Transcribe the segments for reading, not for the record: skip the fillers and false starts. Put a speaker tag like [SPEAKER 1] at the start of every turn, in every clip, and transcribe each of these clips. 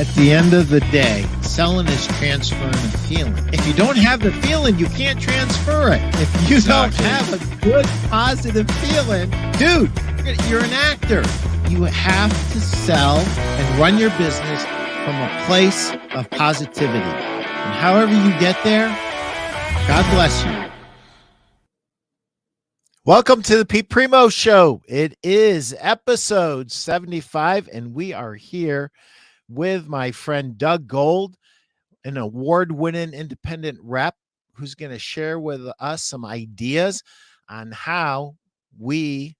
[SPEAKER 1] At the end of the day, selling is transferring a feeling. If you don't have the feeling, you can't transfer it. If you don't have a good, positive feeling, dude, you're an actor. You have to sell and run your business from a place of positivity. And however you get there, God bless you. Welcome to the Pete Primeau Show. It is episode 75, and we are here with my friend Doug Gold, an award-winning independent rep who's going to share with us some ideas on how we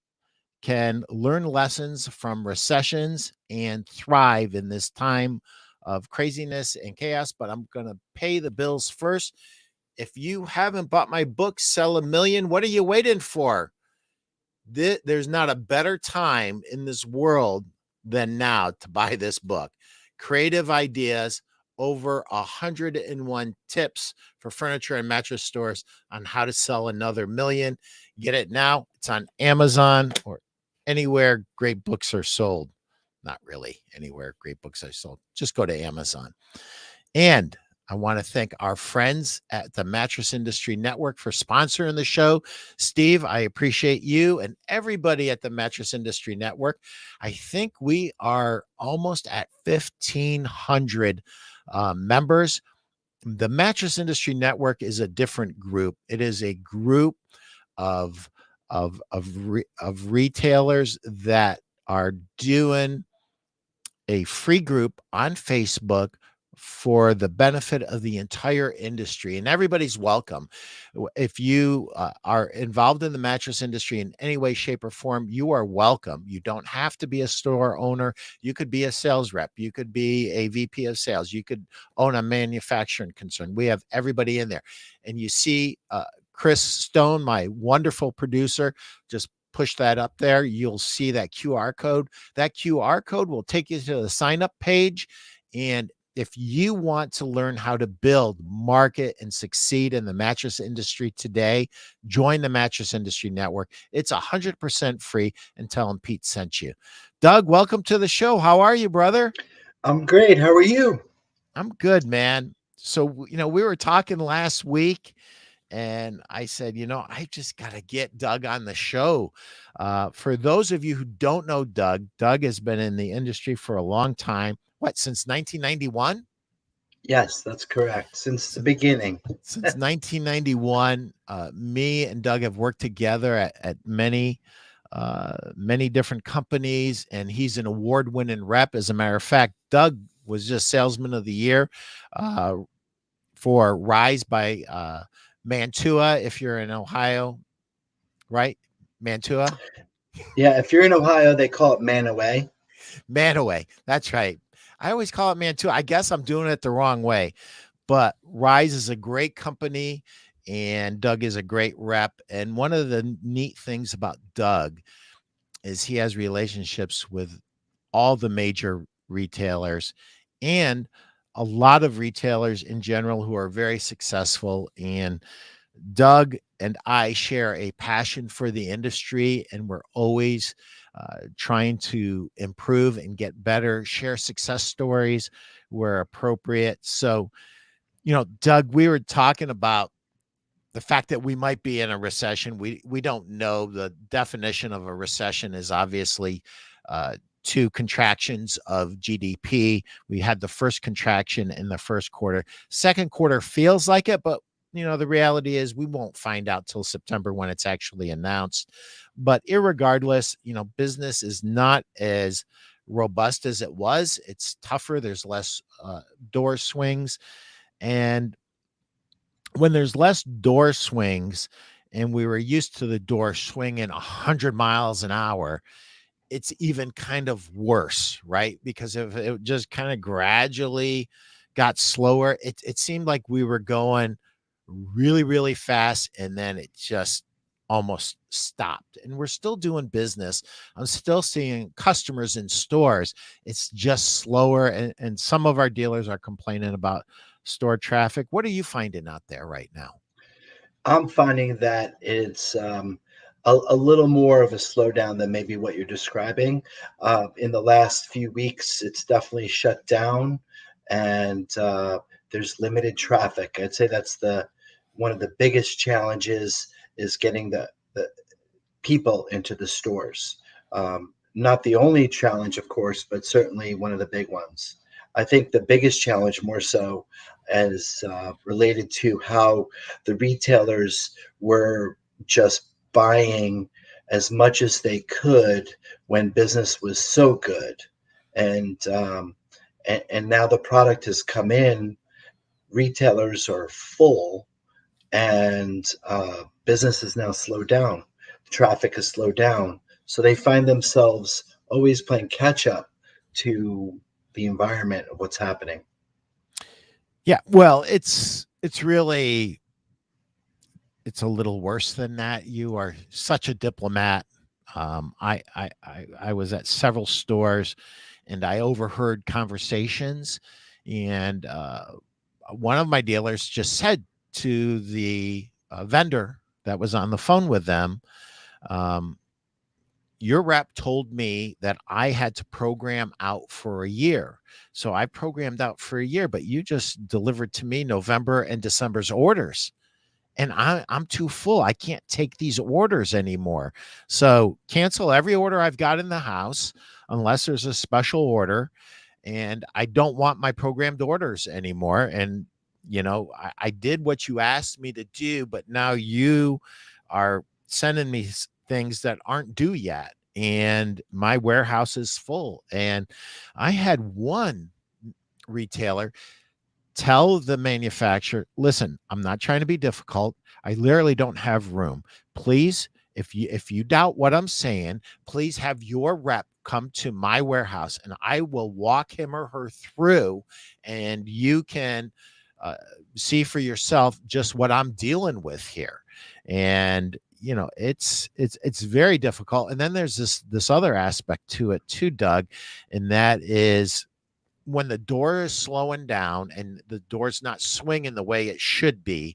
[SPEAKER 1] can learn lessons from recessions and thrive in this time of craziness and chaos. But I'm going to pay the bills first. If you haven't bought my book, Sell a Million, what are you waiting for? There's not a better time in this world than now to buy this book. Creative ideas, over 101 tips for furniture and mattress stores on how to sell another million. Get it now. It's on Amazon or anywhere great books are sold. Not really anywhere great books are sold. Just go to Amazon. And I want to thank our friends at the Mattress Industry Network for sponsoring the show. Steve, I appreciate you and everybody at the Mattress Industry Network. I think we are almost at 1,500 members. The Mattress Industry Network is a different group. It is a group of retailers that are doing a free group on Facebook for the benefit of the entire industry, and everybody's welcome. If you are involved in the mattress industry in any way, shape, or form, you are welcome. You don't have to be a store owner. You could be a sales rep. You could be a VP of sales. You could own a manufacturing concern. We have everybody in there. And you see Chris Stone, my wonderful producer, just push that up there. You'll see that QR code. That QR code will take you to the sign-up page. And if you want to learn how to build, market, and succeed in the mattress industry today, join the Mattress Industry Network. It's 100% free, and tell them Pete sent you. Doug, welcome to the show. How are you, brother?
[SPEAKER 2] I'm great. How are you?
[SPEAKER 1] I'm good, man. So, we were talking last week, and I said, I just got to get Doug on the show. For those of you who don't know Doug has been in the industry for a long time. What, since 1991?
[SPEAKER 2] Yes, that's correct. Since the beginning.
[SPEAKER 1] Since 1991, me and Doug have worked together at many different companies, and he's an award-winning rep. As a matter of fact, Doug was just Salesman of the Year for Rise by Mantua, if you're in Ohio, right? Mantua?
[SPEAKER 2] Yeah, if you're in Ohio, they call it Manaway.
[SPEAKER 1] Manaway, that's right. I always call it Mantua. I guess I'm doing it the wrong way, but Rise is a great company, and Doug is a great rep. And one of the neat things about Doug is he has relationships with all the major retailers and a lot of retailers in general who are very successful. And Doug and I share a passion for the industry, and we're always trying to improve and get better, share success stories where appropriate. So, Doug, we were talking about the fact that we might be in a recession. We don't know. The definition of a recession is obviously two contractions of GDP. We had the first contraction in the first quarter. Second quarter feels like it, but the reality is we won't find out till September when it's actually announced. But irregardless, business is not as robust as it was. It's tougher. There's less door swings. And when there's less door swings, and we were used to the door swinging 100 miles an hour, it's even kind of worse, right? Because if it just kind of gradually got slower, it seemed like we were going really, really fast, and then it just almost stopped. And we're still doing business. I'm still seeing customers in stores. It's just slower, and some of our dealers are complaining about store traffic. What are you finding out there right now?
[SPEAKER 2] I'm finding that it's a little more of a slowdown than maybe what you're describing. In the last few weeks, it's definitely shut down, and there's limited traffic. I'd say that's the one of the biggest challenges is getting the people into the stores. Not the only challenge, of course, but certainly one of the big ones. I think the biggest challenge, more so, as related to how the retailers were just buying as much as they could when business was so good, and and now the product has come in. Retailers are full, and business has now slowed down. Traffic has slowed down, so they find themselves always playing catch up to the environment of what's happening.
[SPEAKER 1] Yeah, well, it's really it's a little worse than that. You are such a diplomat. I was at several stores, and I overheard conversations, and one of my dealers just said to the vendor that was on the phone with them, um, "Your rep told me that I had to program out for a year, so I programmed out for a year, but you just delivered to me November and December's orders." And I'm too full. I can't take these orders anymore. So cancel every order I've got in the house unless there's a special order. And I don't want my programmed orders anymore. And, I did what you asked me to do, but now you are sending me things that aren't due yet. And my warehouse is full. And I had one retailer tell the manufacturer, listen, I'm not trying to be difficult. I literally don't have room. Please, if you doubt what I'm saying, please have your rep come to my warehouse and I will walk him or her through, and you can uh, see for yourself just what I'm dealing with here. And it's very difficult. And then there's this other aspect to it too, Doug, and that is when the door is slowing down and the door's not swinging the way it should be,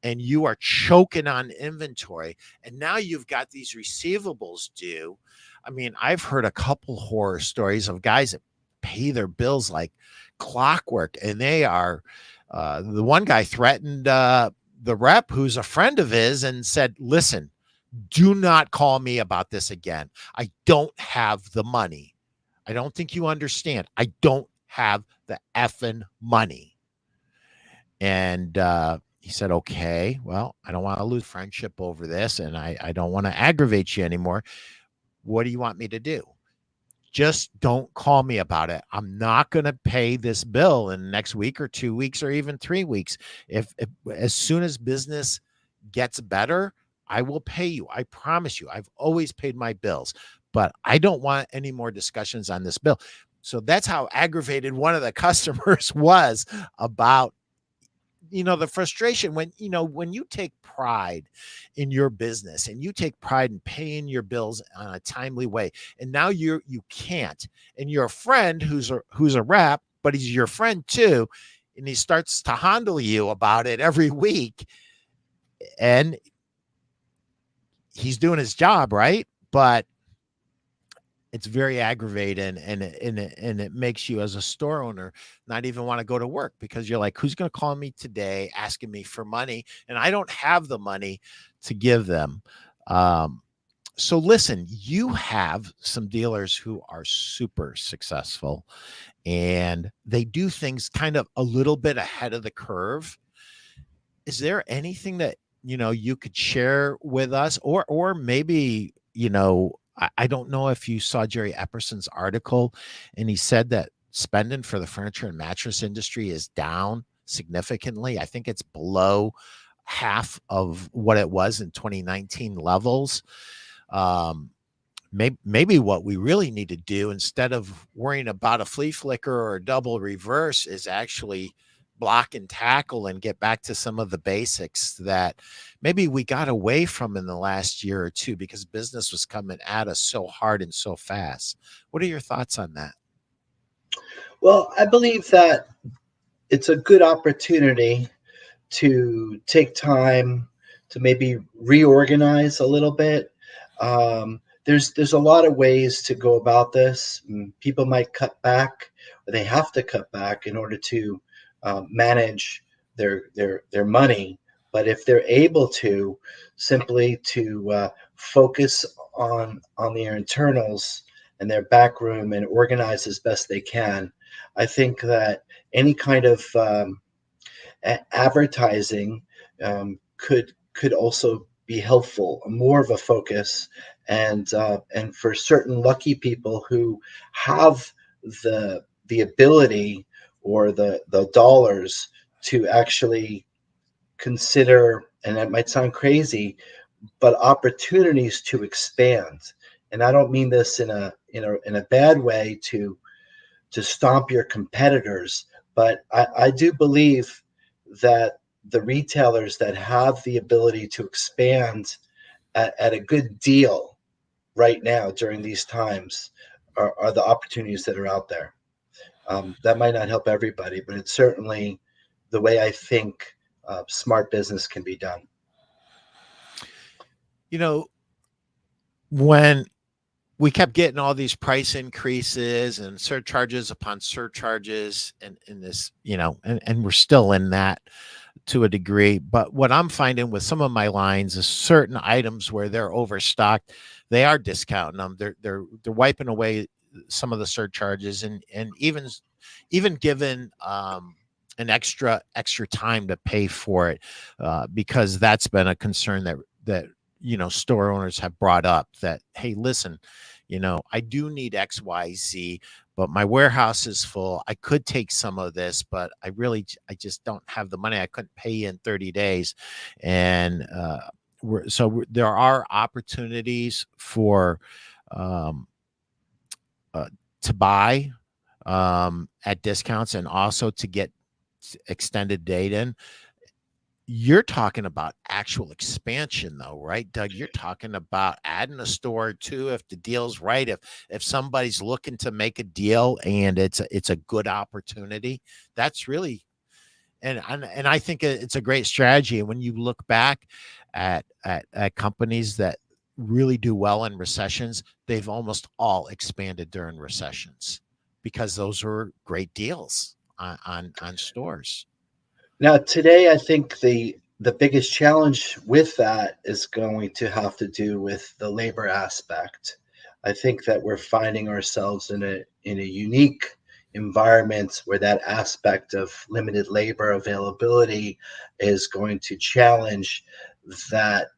[SPEAKER 1] and you are choking on inventory, and now you've got these receivables due. I mean, I've heard a couple horror stories of guys that pay their bills like clockwork, and they are the one guy threatened the rep who's a friend of his and said, listen, do not call me about this again. I don't have the money. I don't think you understand. I don't have the effing money. And he said, okay, well, I don't want to lose friendship over this, and I don't want to aggravate you anymore. What do you want me to do? Just don't call me about it. I'm not going to pay this bill in the next week or 2 weeks or even 3 weeks. If as soon as business gets better, I will pay you. I promise you. I've always paid my bills, but I don't want any more discussions on this bill. So that's how aggravated one of the customers was about the frustration when you take pride in your business and you take pride in paying your bills on a timely way, and now you can't, and your friend who's a rep, but he's your friend too, and he starts to handle you about it every week, and he's doing his job right, but it's very aggravating, and it makes you as a store owner not even want to go to work because you're like, who's going to call me today asking me for money, and I don't have the money to give them. So listen, you have some dealers who are super successful and they do things kind of a little bit ahead of the curve. Is there anything that you could share with us, or maybe I don't know if you saw Jerry Epperson's article, and he said that spending for the furniture and mattress industry is down significantly. I think it's below half of what it was in 2019 levels. um maybe what we really need to do, instead of worrying about a flea flicker or a double reverse, is actually block and tackle and get back to some of the basics that maybe we got away from in the last year or two because business was coming at us so hard and so fast. What are your thoughts on that?
[SPEAKER 2] Well, I believe that it's a good opportunity to take time to maybe reorganize a little bit. There's a lot of ways to go about this. People might cut back, or they have to cut back in order to manage their money. But if they're able to simply to focus on their internals and their back room and organize as best they can, I think that any kind of advertising could also be helpful, more of a focus, and for certain lucky people who have the ability or the dollars to actually consider, and that might sound crazy, but opportunities to expand. And I don't mean this in a bad way to stomp your competitors. But I do believe that the retailers that have the ability to expand at a good deal right now during these times are the opportunities that are out there. That might not help everybody, but it's certainly the way I think smart business can be done.
[SPEAKER 1] You know, when we kept getting all these price increases and surcharges upon surcharges and in this, and we're still in that to a degree. But what I'm finding with some of my lines is certain items where they're overstocked, they are discounting them. They're wiping away some of the surcharges and even given an extra time to pay for it, because that's been a concern that store owners have brought up, that, hey, listen, I do need XYZ, but my warehouse is full. I could take some of this, but I just don't have the money. I couldn't pay you in 30 days. And there are opportunities for um, uh, to buy at discounts, and also to get extended date in. You're talking about actual expansion though, right, Doug? You're talking about adding a store or two if the deal's right. If somebody's looking to make a deal and it's a good opportunity, that's really, and I think it's a great strategy. And when you look back at companies that really do well in recessions, they've almost all expanded during recessions because those were great deals on stores.
[SPEAKER 2] Now, today, I think the biggest challenge with that is going to have to do with the labor aspect. I think that we're finding ourselves in a unique environment where that aspect of limited labor availability is going to challenge that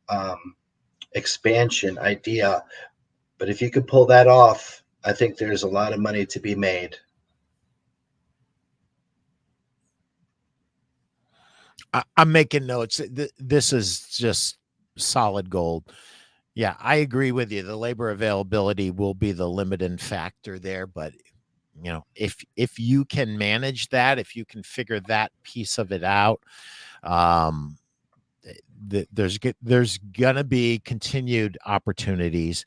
[SPEAKER 2] expansion idea. But if you could pull that off, I think there's a lot of money to be made.
[SPEAKER 1] I'm making notes. This is just solid gold. Yeah, I agree with you. The labor availability will be the limiting factor there, but if you can manage that, if you can figure that piece of it out, um, there's gonna be continued opportunities.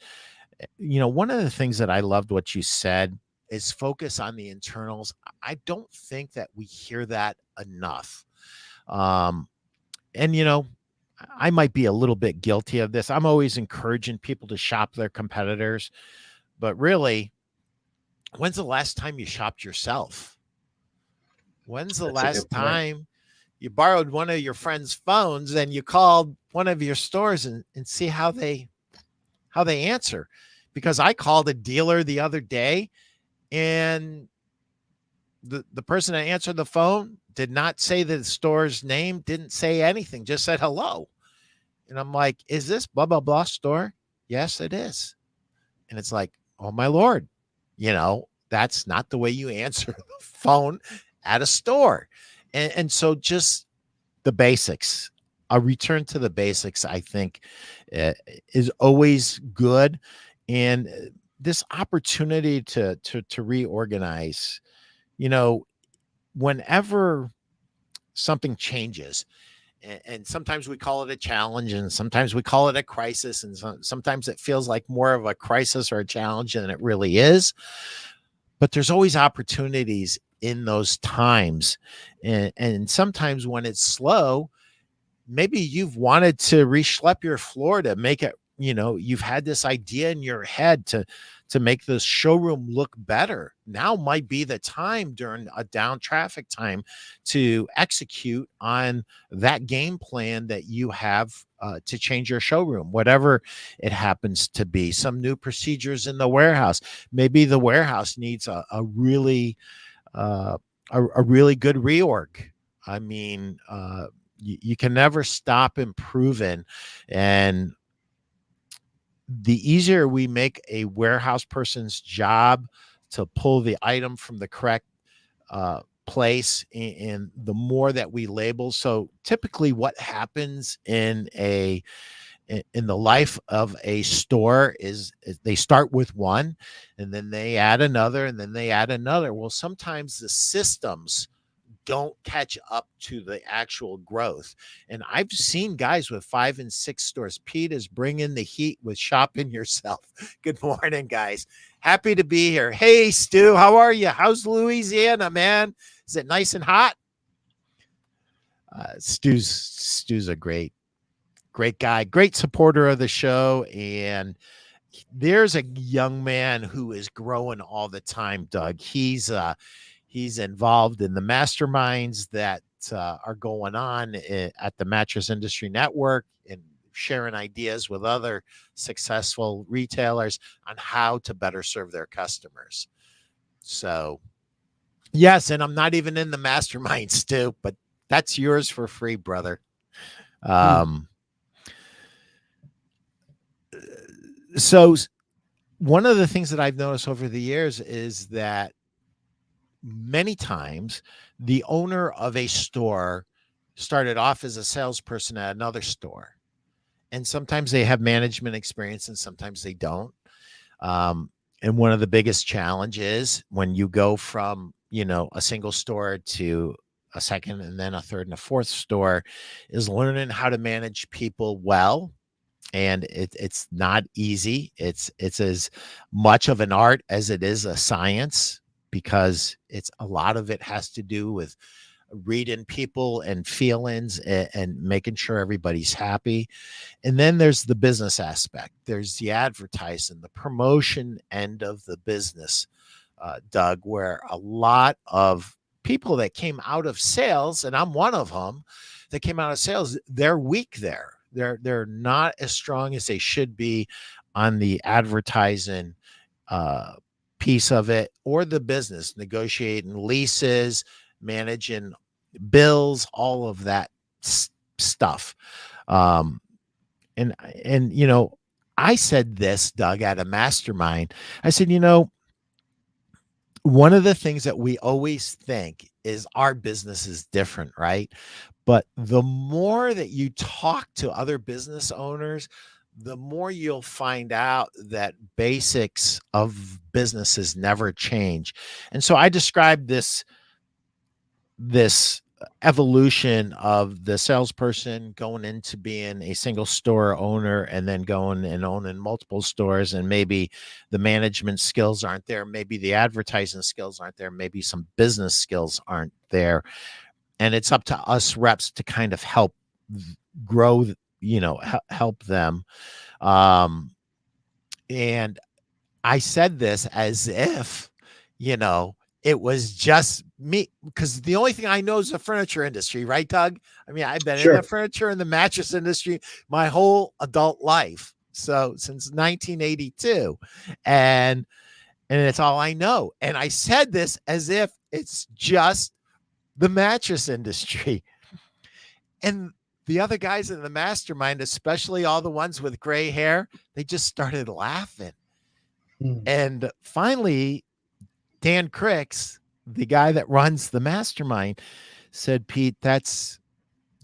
[SPEAKER 1] One of the things that I loved what you said is focus on the internals. I don't think that we hear that enough. Um, and I might be a little bit guilty of this. I'm always encouraging people to shop their competitors, but really, when's the last time you shopped yourself? When's the
[SPEAKER 2] That's a
[SPEAKER 1] last
[SPEAKER 2] good point.
[SPEAKER 1] time you borrowed one of your friend's phones and you called one of your stores and see how they answer? Because I called a dealer the other day, and the person that answered the phone did not say the store's name, didn't say anything, just said hello. And I'm like, is this blah, blah, blah store? Yes, it is. And it's like, oh, my Lord, that's not the way you answer the phone at a store. And so just the basics, a return to the basics, I think, uh, is always good. And this opportunity to reorganize, you know, whenever something changes, and sometimes we call it a challenge and sometimes we call it a crisis, and sometimes it feels like more of a crisis or a challenge than it really is, but there's always opportunities in those times. And sometimes when it's slow, maybe you've wanted to reschlep your floor to make it you've had this idea in your head to make the showroom look better. Now might be the time during a down traffic time to execute on that game plan that you have to change your showroom, whatever it happens to be. Some new procedures in the warehouse. Maybe the warehouse needs uh, a really good reorg. I mean, you can never stop improving. And the easier we make a warehouse person's job to pull the item from the correct place, and the more that we label. So typically what happens in the life of a store is they start with one, and then they add another, and then they add another. Well, sometimes the systems don't catch up to the actual growth. And I've seen guys with 5 and 6 stores. Pete is bringing the heat with shopping yourself. Good morning, guys. Happy to be here. Hey, Stu, how are you? How's Louisiana, man? Is it nice and hot? Stu's a great guy, great supporter of the show. And there's a young man who is growing all the time, Doug. He's involved in the masterminds that are going on at the Mattress Industry Network, and sharing ideas with other successful retailers on how to better serve their customers. So, yes, and I'm not even in the masterminds, too, but that's yours for free, brother.
[SPEAKER 2] Hmm.
[SPEAKER 1] Um, so one of the things that I've noticed over the years is that many times the owner of a store started off as a salesperson at another store. And sometimes they have management experience and sometimes they don't. Um, and one of the biggest challenges when you go from, a single store to a second and then a third and a fourth store is learning how to manage people well. And it's not easy. It's as much of an art as it is a science, because it's a lot of it has to do with reading people and feelings, and making sure everybody's happy. And then there's the business aspect. There's the advertising, the promotion end of the business, Doug, where a lot of people that came out of sales, and I'm one of them, that came out of sales, they're weak there. They're not as strong as they should be on the advertising uh, piece of it, or the business, negotiating leases, managing bills, all of that stuff. Um, and and I said this, Doug, at a mastermind. I said, one of the things that we always think is our business is different, right? But the more that you talk to other business owners, the more you'll find out that basics of businesses never change. And so I described this evolution of the salesperson going into being a single store owner, and then going and owning multiple stores, and maybe the management skills aren't there, maybe the advertising skills aren't there, maybe some business skills aren't there, and it's up to us reps to kind of help grow, help them. um and I said this as if, you know, it was just me, because the only thing I know is the furniture industry, right, Doug? I mean, I've been in the
[SPEAKER 2] Sure.
[SPEAKER 1] furniture and the mattress industry my whole adult life. So since 1982. And it's all I know. And I said this as if it's just the mattress industry. And the other guys in the mastermind, especially all the ones with gray hair, they just started laughing.
[SPEAKER 2] Hmm.
[SPEAKER 1] And finally, Dan Cricks, the guy that runs the mastermind, said, Pete, that's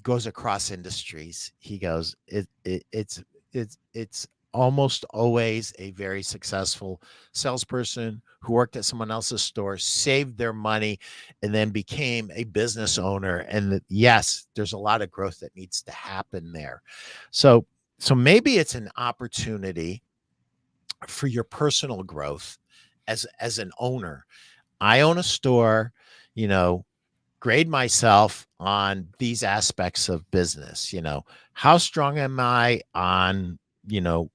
[SPEAKER 1] goes across industries. He goes, it's almost always a very successful salesperson who worked at someone else's store, saved their money, and then became a business owner. And that, yes, there's a lot of growth that needs to happen there. So maybe it's an opportunity for your personal growth as an owner. I own a store, you know, grade myself on these aspects of business. How strong am I on,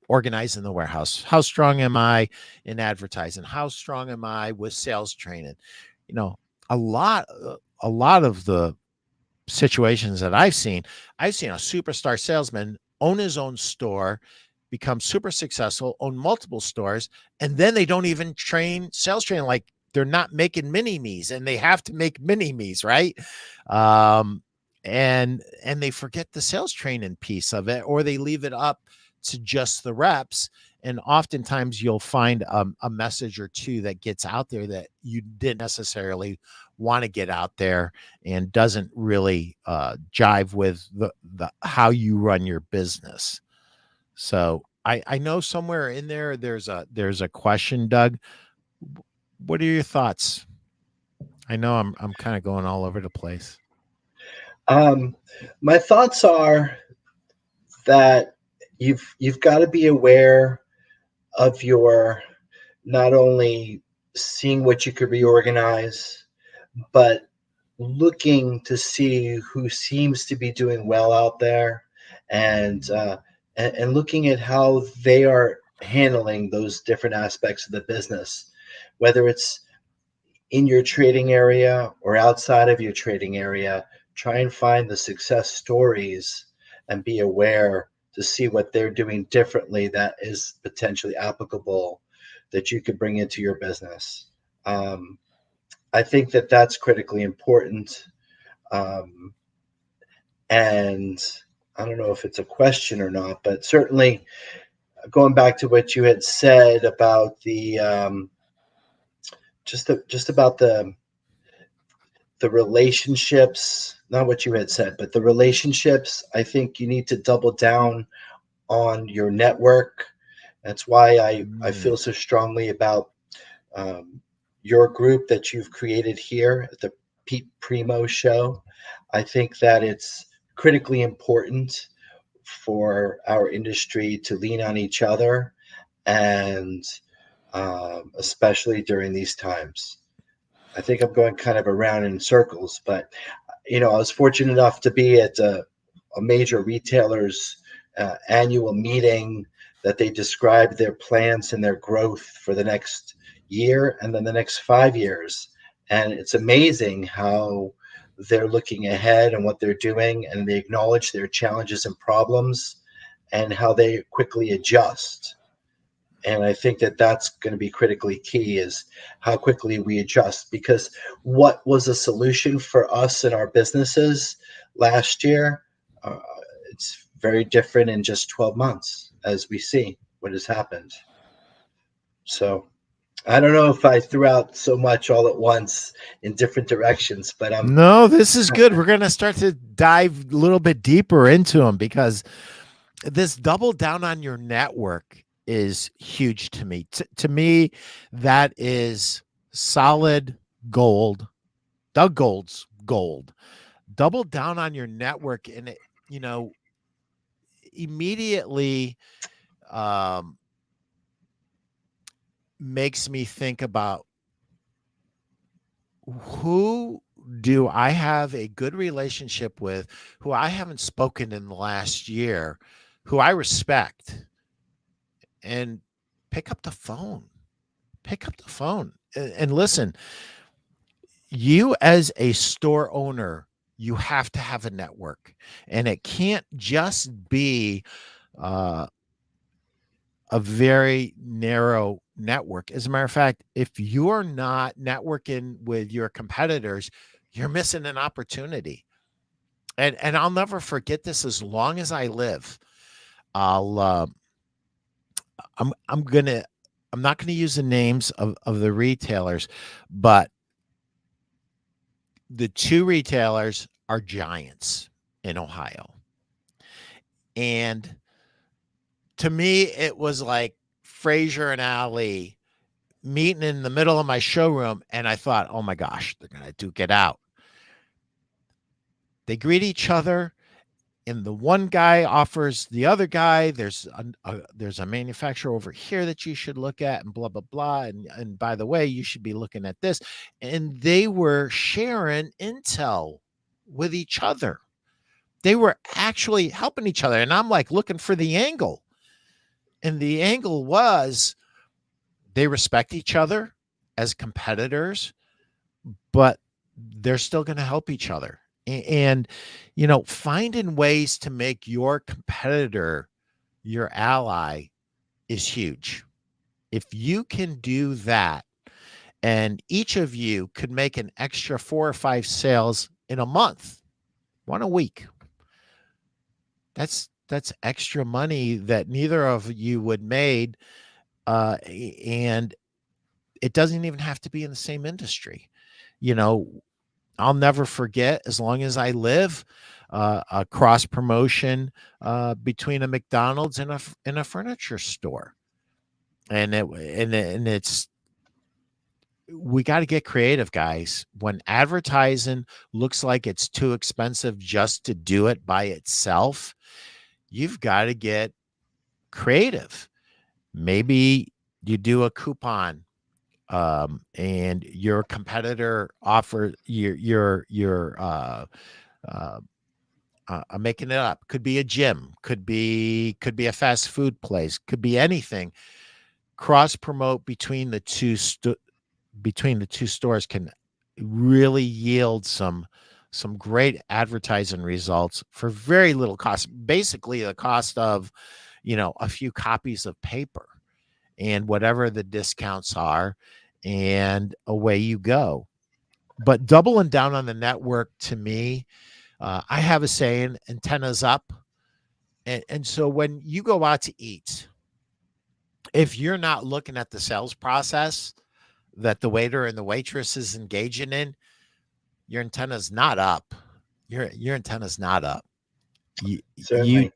[SPEAKER 1] organizing the warehouse? How strong am I in advertising? How strong am I with sales training? You know, a lot of the situations that I've seen a superstar salesman own his own store, become super successful, own multiple stores, and then they don't even train sales training. Like they're not making mini me's, and they have to make mini me's, right? Um, and they forget the sales training piece of it, or they leave it up to just the reps. And oftentimes you'll find a message or two that gets out there that you didn't necessarily want to get out there, and doesn't really jive with the how you run your business. So I know somewhere in there there's a question, Doug. What are your thoughts? I know I'm kind of going all over the place.
[SPEAKER 2] Um, my thoughts are that you've got to be aware of your not only seeing what you could reorganize, but looking to see who seems to be doing well out there, and and looking at how they are handling those different aspects of the business, whether it's in your trading area or outside of your trading area. Try and find the success stories and be aware to see what they're doing differently that is potentially applicable that you could bring into your business. Um, I think that that's critically important. Um, and I don't know if it's a question or not, but certainly going back to what you had said about the just about the relationships, not what you had said, but the relationships. I think you need to double down on your network. That's why I feel
[SPEAKER 1] Mm.
[SPEAKER 2] so strongly about um, your group that you've created here at the Pete Primo show. I think that it's critically important for our industry to lean on each other, and especially during these times. I think I'm going kind of around in circles, but I was fortunate enough to be at a major retailer's annual meeting that they described their plans and their growth for the next year and then the next 5 years. And it's amazing how they're looking ahead and what they're doing, and they acknowledge their challenges and problems and how they quickly adjust. And I think that that's going to be critically key, is how quickly we adjust, because what was a solution for us and our businesses last year, uh, it's very different in just 12 months as we see what has happened. So I don't know if I threw out so much all at once in different directions, but
[SPEAKER 1] No, this is good. We're going to start to dive a little bit deeper into them, because this double down on your network is huge to me. To me, that is solid gold. Doug Gold's gold. Double down on your network, and it, immediately um, makes me think about, who do I have a good relationship with, who I haven't spoken in the last year, who I respect, and pick up the phone. Pick up the phone and listen. You, as a store owner, you have to have a network, and it can't just be uh, a very narrow network. As a matter of fact, if you're not networking with your competitors, you're missing an opportunity. And I'll never forget this as long as I live. I'll I'm gonna I'm not gonna use the names of the retailers, but the two retailers are giants in Ohio. And to me, it was like Fraser and Ali meeting in the middle of my showroom. And I thought, oh my gosh, they're going to duke it out. They greet each other, and the one guy offers the other guy, there's a manufacturer over here that you should look at, and blah blah blah, and by the way, you should be looking at this. And they were sharing intel with each other. They were actually helping each other, and I'm like looking for the angle. And the angle was they respect each other as competitors, but they're still going to help each other. And, finding ways to make your competitor your ally is huge. If you can do that, and each of you could make an extra 4 or 5 sales in a month, one a week, that's extra money that neither of you would made, and it doesn't even have to be in the same industry. You know, I'll never forget, as long as I live, a cross promotion between a McDonald's and a furniture store, and it's we got to get creative, guys. When advertising looks like it's too expensive just to do it by itself, you've got to get creative. Maybe you do a coupon, and your competitor offer uh, I'm making it up. Could be a gym, could be a fast food place, could be anything. Cross promote between the two stores can really yield some great advertising results for very little cost. Basically, the cost of a few copies of paper and whatever the discounts are, and away you go. But doubling down on the network, to me, I have a saying: antennas up. And so when you go out to eat, if you're not looking at the sales process that the waiter and the waitress is engaging in, your antenna's not up. Your antenna's not up. You
[SPEAKER 2] Certainly.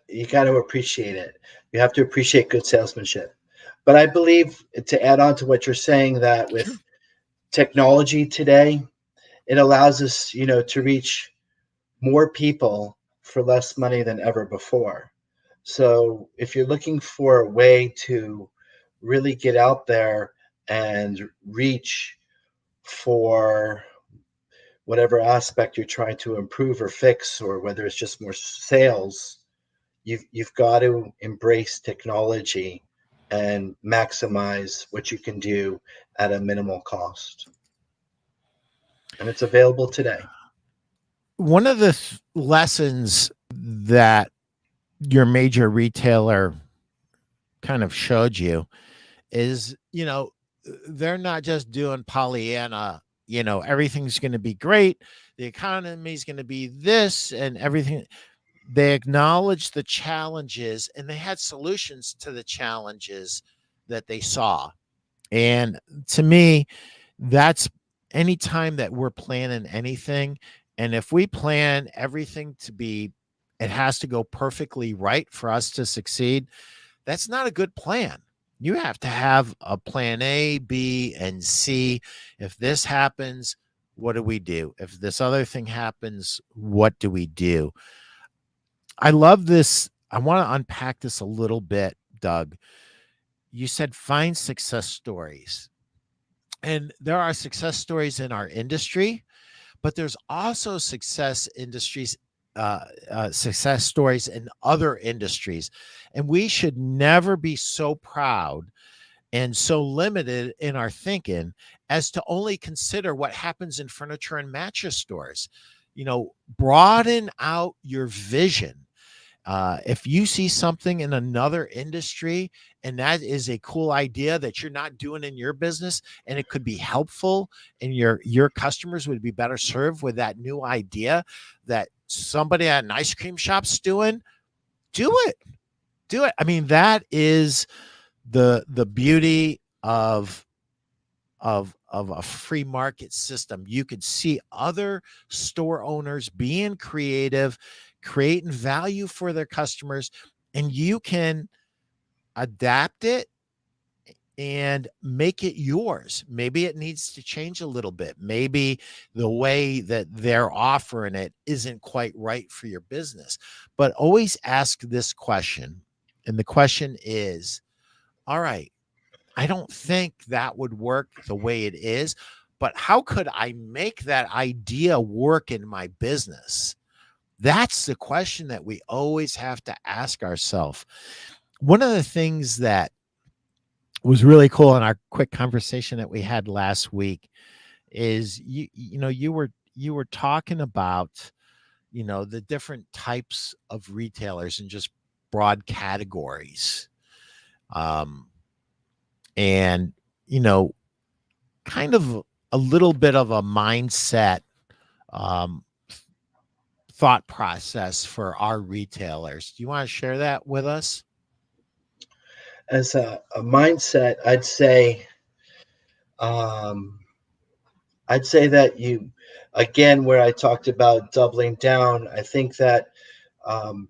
[SPEAKER 2] You got to appreciate it. You have to appreciate good salesmanship. But I believe, to add on to what you're saying, that with
[SPEAKER 1] Sure.
[SPEAKER 2] technology today, it allows us, to reach more people for less money than ever before. So if you're looking for a way to really get out there and reach for whatever aspect you're trying to improve or fix, or whether it's just more sales, you've got to embrace technology and maximize what you can do at a minimal cost. And it's available today.
[SPEAKER 1] One of the lessons that your major retailer kind of showed you is, they're not just doing Pollyanna, everything's going to be great. The economy's going to be this and everything. They acknowledged the challenges and they had solutions to the challenges that they saw. And to me, that's anytime that we're planning anything. And if we plan everything to be, it has to go perfectly right for us to succeed. That's not a good plan. You have to have a plan A, B, and C. If this happens, what do we do? If this other thing happens, what do we do? I love this. I want to unpack this a little bit, Doug. You said find success stories. And there are success stories in our industry, but there's also success stories in other industries. And we should never be so proud and so limited in our thinking as to only consider what happens in furniture and mattress stores. Broaden out your vision. If you see something in another industry and that is a cool idea that you're not doing in your business, and it could be helpful, and your customers would be better served with that new idea that somebody at an ice cream shop's doing, do it. Do it. I mean, that is the beauty of a free market system. You could see other store owners being creative, creating value for their customers, and you can adapt it and make it yours. Maybe it needs to change a little bit. Maybe the way that they're offering it isn't quite right for your business. But always ask this question. And the question is, all right, I don't think that would work the way it is, but how could I make that idea work in my business? That's the question that we always have to ask ourselves. one of the things that was really cool in our quick conversation that we had last week is you were talking about the different types of retailers and just broad categories, um and you know kind of a little bit of a mindset, um thought process for our retailers. Do you want to share that with us?
[SPEAKER 2] As a mindset, um, I'd say that you, again, where I talked about doubling down, I think that um,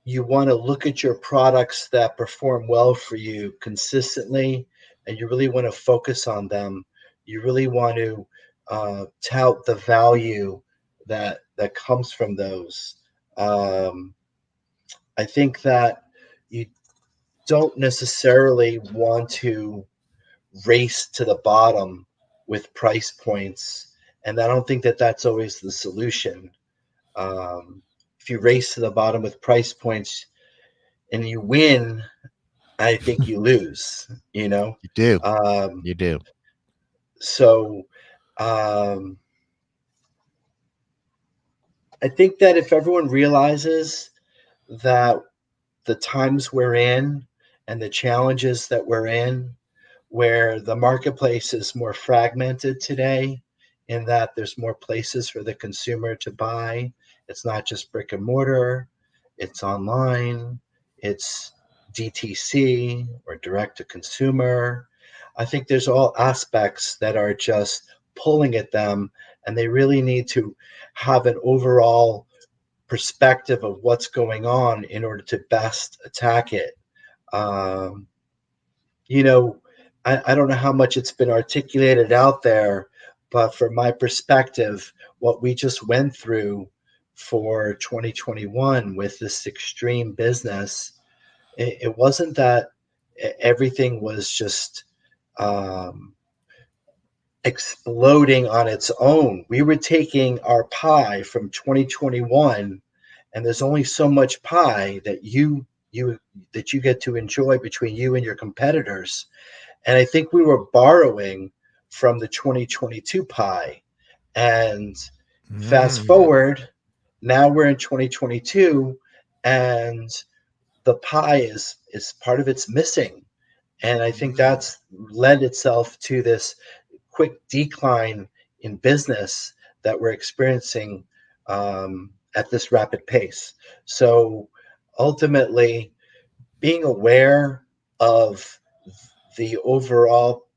[SPEAKER 2] you want to look at your products that perform well for you consistently, and you really want to focus on them. You really want to tout the value that comes from those. Um, I think that you don't necessarily want to race to the bottom with price points, and I don't think that that's always the solution. Um, if you race to the bottom with price points and you win, I think you lose. You know,
[SPEAKER 1] You do.
[SPEAKER 2] um,
[SPEAKER 1] You do.
[SPEAKER 2] so um, I think that if everyone realizes that the times we're in and the challenges that we're in, where the marketplace is more fragmented today, in that there's more places for the consumer to buy. It's not just brick and mortar, it's online, it's DTC or direct to consumer. I think there's all aspects that are just pulling at them, and they really need to have an overall perspective of what's going on in order to best attack it. Um, you know, I don't know how much it's been articulated out there, but from my perspective, what we just went through for 2021 with this extreme business, it wasn't that everything was just um, exploding on its own. We were taking our pie from 2021, and there's only so much pie that you get to enjoy between you and your competitors. And I think we were borrowing from the 2022 pie. And fast
[SPEAKER 1] Mm.
[SPEAKER 2] forward, now we're in 2022, and the pie is part of it's missing. And I think
[SPEAKER 1] Mm.
[SPEAKER 2] that's led itself to this quick decline in business that we're experiencing at this rapid pace. So ultimately, being aware of the overall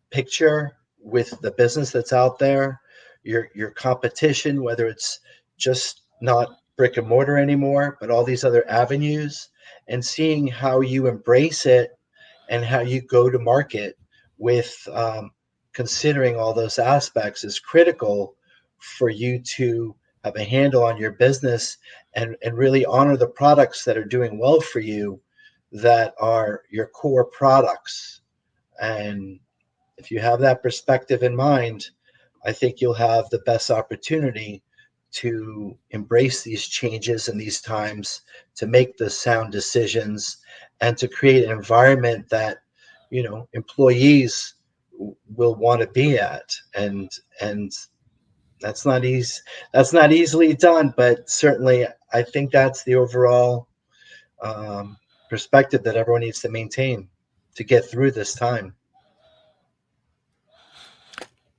[SPEAKER 2] picture with the business that's out there, your competition, whether it's just not brick and mortar anymore, but all these other avenues, and seeing how you embrace it and how you go to market with considering all those aspects is critical for you to have a handle on your business and really honor the products that are doing well for you, that are your core products. And if you have that perspective in mind, I think you'll have the best opportunity to embrace these changes in these times, to make the sound decisions, and to create an environment that employees will want to be at. And that's not easy. That's not easily done, but certainly I think that's the overall um, perspective that everyone needs to maintain to get through this time.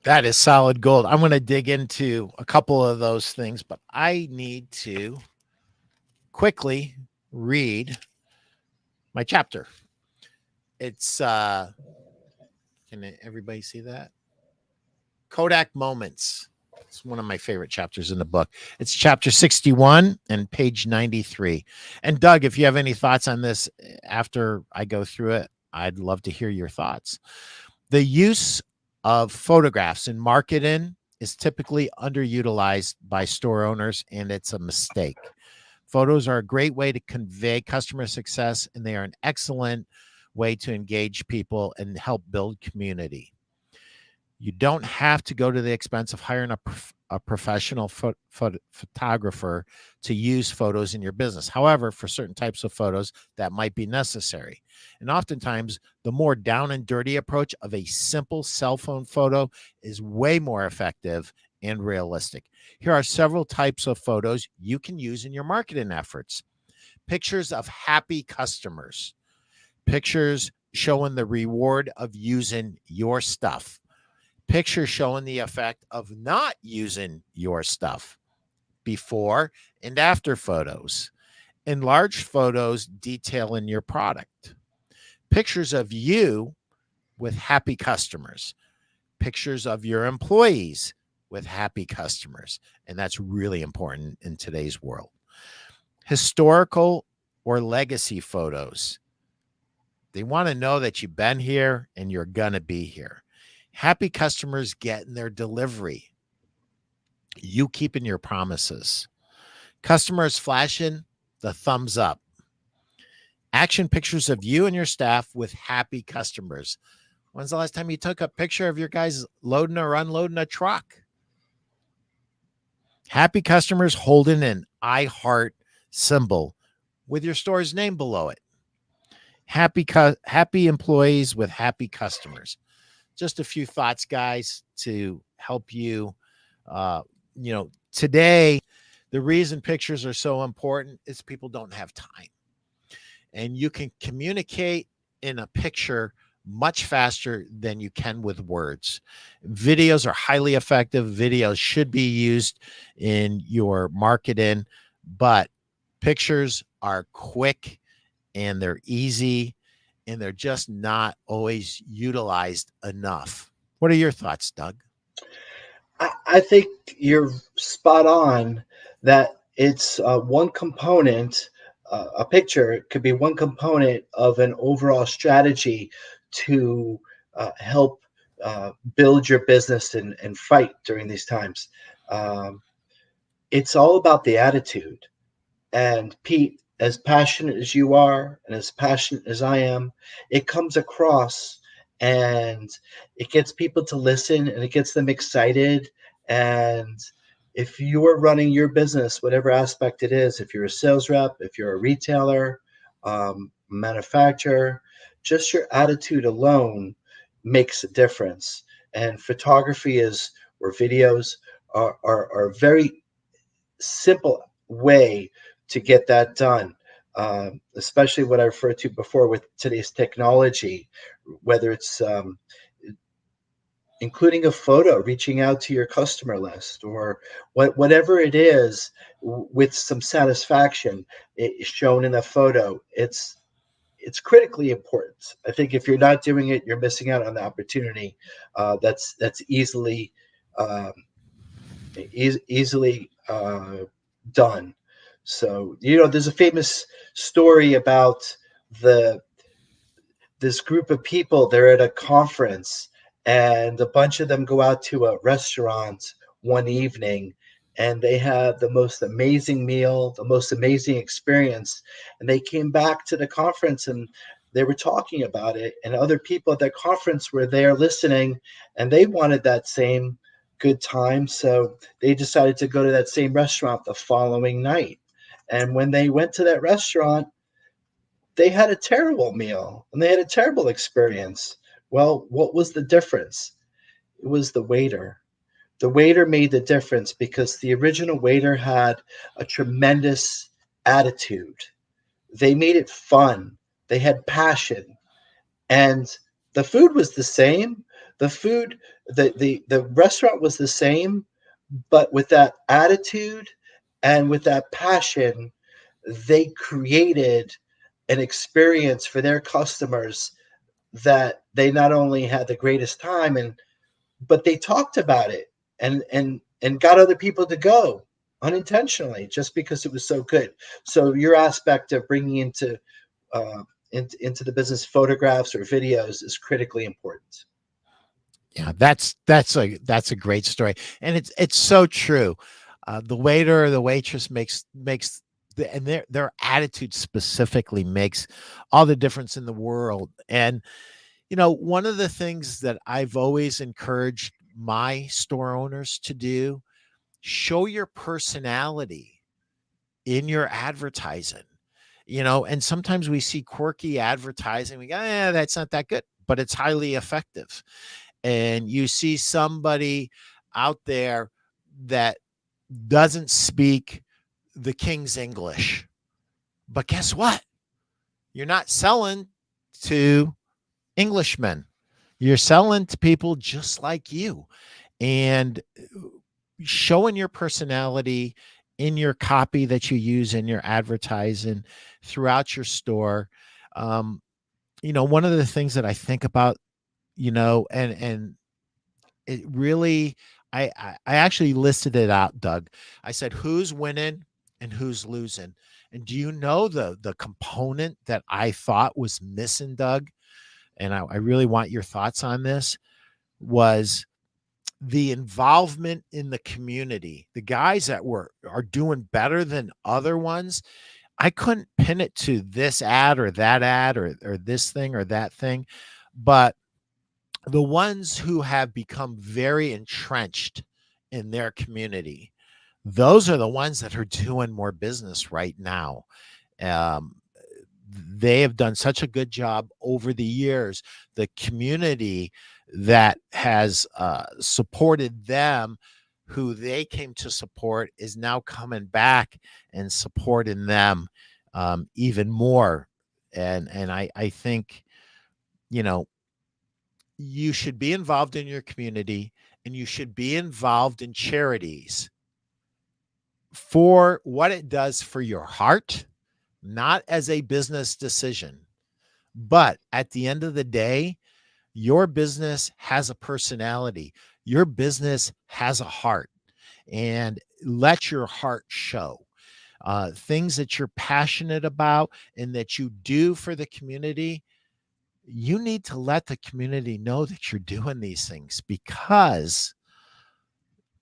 [SPEAKER 1] That is solid gold. I'm going to dig into a couple of those things, but I need to quickly read my chapter. It's can everybody see that? Kodak Moments. It's one of my favorite chapters in the book. It's chapter 61 and page 93. And Doug, if you have any thoughts on this after I go through it, I'd love to hear your thoughts. The use of photographs in marketing is typically underutilized by store owners, and it's a mistake. Photos are a great way to convey customer success, and they are an excellent way to engage people and help build community. You don't have to go to the expense of hiring a professional photographer to use photos in your business. However, for certain types of photos, that might be necessary. And oftentimes, the more down and dirty approach of a simple cell phone photo is way more effective and realistic. Here are several types of photos you can use in your marketing efforts: pictures of happy customers, pictures showing the reward of using your stuff, pictures showing the effect of not using your stuff, before and after photos, enlarged photos detailing your product, pictures of you with happy customers, pictures of your employees with happy customers. And that's really important in today's world. Historical or legacy photos. They want to know that you've been here and you're going to be here. Happy customers getting their delivery, you keeping your promises, customers flashing the thumbs up, action pictures of you and your staff with happy customers. When's the last time you took a picture of your guys loading or unloading a truck? Happy customers holding an I heart symbol with your store's name below it. Happy employees with happy customers. Just a few thoughts, guys, to help you. Today, the reason pictures are so important is people don't have time, and you can communicate in a picture much faster than you can with words. Videos are highly effective. Videos should be used in your marketing, but pictures are quick and they're easy and they're just not always utilized enough. What are your thoughts, Doug?
[SPEAKER 2] I think you're spot on that it's one component. A picture could be one component of an overall strategy to help build your business and fight during these times. Um, it's all about the attitude. And Pete, as passionate as you are and as passionate as I am, it comes across and it gets people to listen and it gets them excited. And if you are running your business, whatever aspect it is, if you're a sales rep, if you're a retailer, manufacturer, just your attitude alone makes a difference. And photography is, or videos are very simple way to get that done. Especially what I referred to before with today's technology, whether it's including a photo, reaching out to your customer list, or whatever it is, with some satisfaction shown in a photo. It's critically important. I think if you're not doing it, you're missing out on the opportunity. That's um, easily done. So, there's a famous story about the this group of people. They're at a conference, and a bunch of them go out to a restaurant one evening, and they had the most amazing meal, the most amazing experience. And they came back to the conference and they were talking about it, and other people at that conference were there listening, and they wanted that same good time. So they decided to go to that same restaurant the following night. And when they went to that restaurant, they had a terrible meal and they had a terrible experience. Well, what was the difference? It was the waiter. The waiter made the difference because the original waiter had a tremendous attitude. They made it fun. They had passion. And the food was the same. The food, the restaurant was the same, but with that attitude and with that passion, they created an experience for their customers that they not only had the greatest time, and but they talked about it and got other people to go unintentionally just because it was so good. So your aspect of bringing uh, into the business photographs or videos is critically important.
[SPEAKER 1] Yeah, that's a great story, and it's so true. The waiter or the waitress makes and their attitude specifically makes all the difference in the world. And One of the things that I've always encouraged my store owners to do, show your personality in your advertising. And sometimes we see quirky advertising. We go, that's not that good, but it's highly effective. And you see somebody out there that doesn't speak the King's English. But guess what? You're not selling to Englishmen. You're selling to people just like you. And showing your personality in your copy that you use in your advertising throughout your store. Um, one of the things that I think about, and it really, I actually listed it out, Doug. I said, who's winning and who's losing? And do you know the component that I thought was missing, Doug? And I really want your thoughts on this, was the involvement in the community. The guys that are doing better than other ones, I couldn't pin it to this ad or that ad or this thing or that thing, but the ones who have become very entrenched in their community, those are the ones that are doing more business right now. Um, they have done such a good job over the years. The community that has supported them, who they came to support, is now coming back and supporting them even more. And I think, you know, you should be involved in your community, and you should be involved in charities for what it does for your heart, not as a business decision. But at the end of the day, your business has a personality. Your business has a heart, and let your heart show. Things that you're passionate about and that you do for the community, you need to let the community know that you're doing these things, because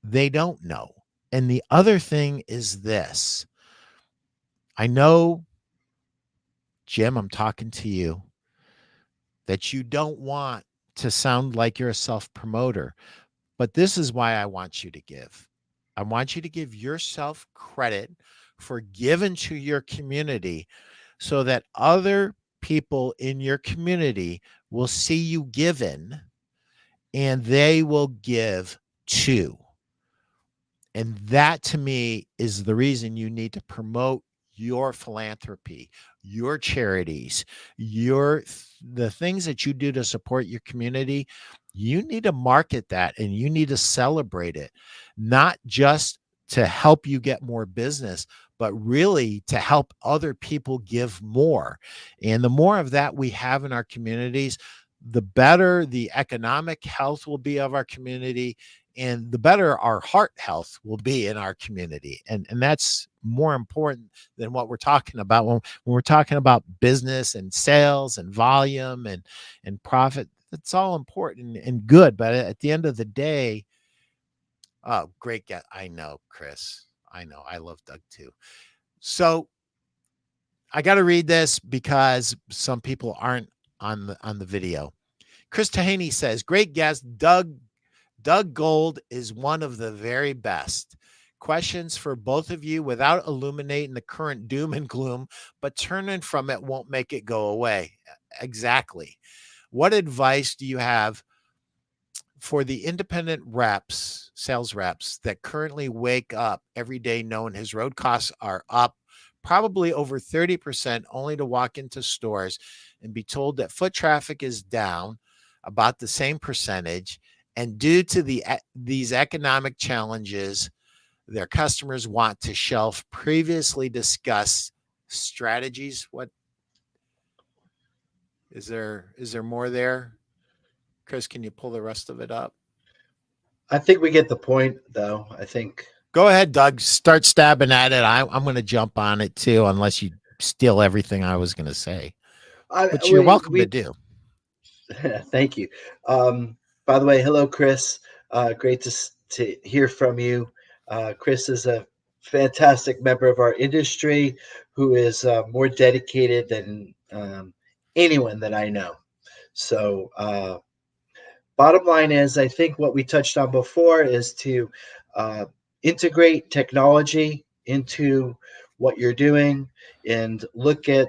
[SPEAKER 1] they don't know. And the other thing is this: I know, Jim, I'm talking to you, that you don't want to sound like you're a self promoter, but this is why I want you to give. I want you to give yourself credit for giving to your community, so that other people in your community will see you giving, and they will give too. And that, to me, is the reason you need to promote your philanthropy, your charities, the things that you do to support your community. You need to market that, and you need to celebrate it, not just to help you get more business, but really to help other people give more. And the more of that we have in our communities, the better the economic health will be of our community, and the better our heart health will be in our community. And that's more important than what we're talking about when we're talking about business and sales and volume and profit. It's all important and good, but at the end of the day, oh, great guy. I know, Chris. I know. I love Doug too. So I got to read this because some people aren't on the video. Chris Tahaney says, great guest, Doug Gold is one of the very best. Questions for both of you without illuminating the current doom and gloom, but turning from it won't make it go away. Exactly. What advice do you have for the independent reps, sales reps, that currently wake up every day knowing his road costs are up probably over 30%, only to walk into stores and be told that foot traffic is down about the same percentage, and due to these economic challenges, their customers want to shelf previously discussed strategies? What is there more there? Chris, can you pull the rest of it up?
[SPEAKER 2] I think we get the point, though. I think
[SPEAKER 1] Go ahead, Doug. Start stabbing at it. I'm going to jump on it too, unless you steal everything I was going to say,
[SPEAKER 2] I
[SPEAKER 1] which you're
[SPEAKER 2] we
[SPEAKER 1] welcome to
[SPEAKER 2] we
[SPEAKER 1] do.
[SPEAKER 2] thank you. By the way, hello, Chris. Great to hear from you. Chris is a fantastic member of our industry who is more dedicated than anyone that I know. So, bottom line is, I think what we touched on before is to uh, integrate technology into what you're doing and look at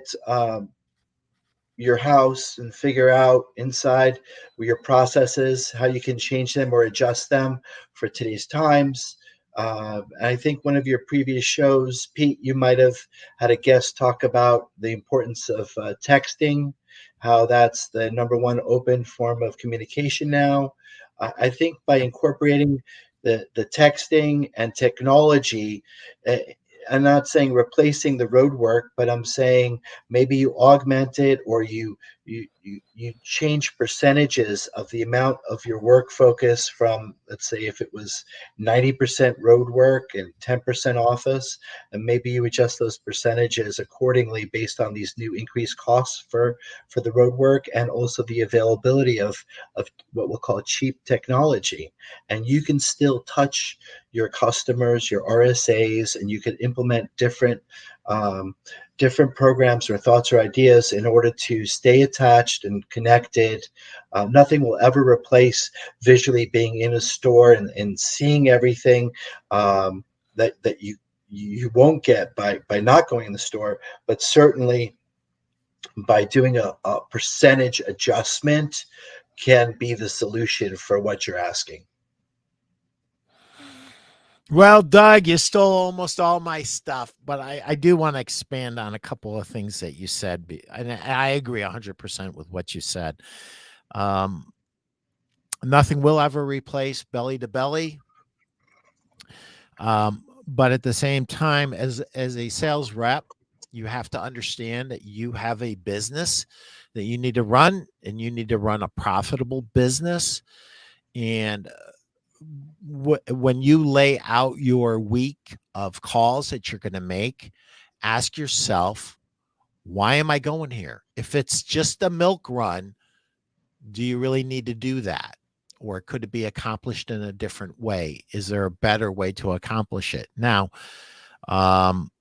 [SPEAKER 2] your house and figure out inside your processes, how you can change them or adjust them for today's times. And I think one of your previous shows, Pete, you might have had a guest talk about the importance of texting, how that's the number one open form of communication now. I think by
[SPEAKER 1] Yep.
[SPEAKER 2] incorporating the texting and technology, uh, I'm not saying replacing the road work, but I'm saying maybe you augment it, or you change percentages of the amount of your work focus from, let's say, if it was 90% road work and 10% office, and maybe you adjust those percentages accordingly based on these new increased costs for the road work, and also the availability of what we'll call cheap technology. And you can still touch your customers, your RSAs, and you can implement um, different programs or thoughts or ideas in order to stay attached and connected. Nothing will ever replace visually being in a store and seeing everything that you won't get by not going in the store, but certainly by doing a percentage adjustment can be the solution for what you're asking.
[SPEAKER 1] Well, Doug, you stole almost all my stuff, but I do want to expand on a couple of things that you said. And I agree 100% with what you said. Um, Nothing will ever replace belly to belly. But at the same time, as a sales rep, you have to understand that you have a business that you need to run, and you need to run a profitable business. And when you lay out your week of calls that you're going to make, ask yourself, why am I going here? If it's just a milk run, do you really need to do that? Or could it be accomplished in a different way? Is there a better way to accomplish it? Now, um,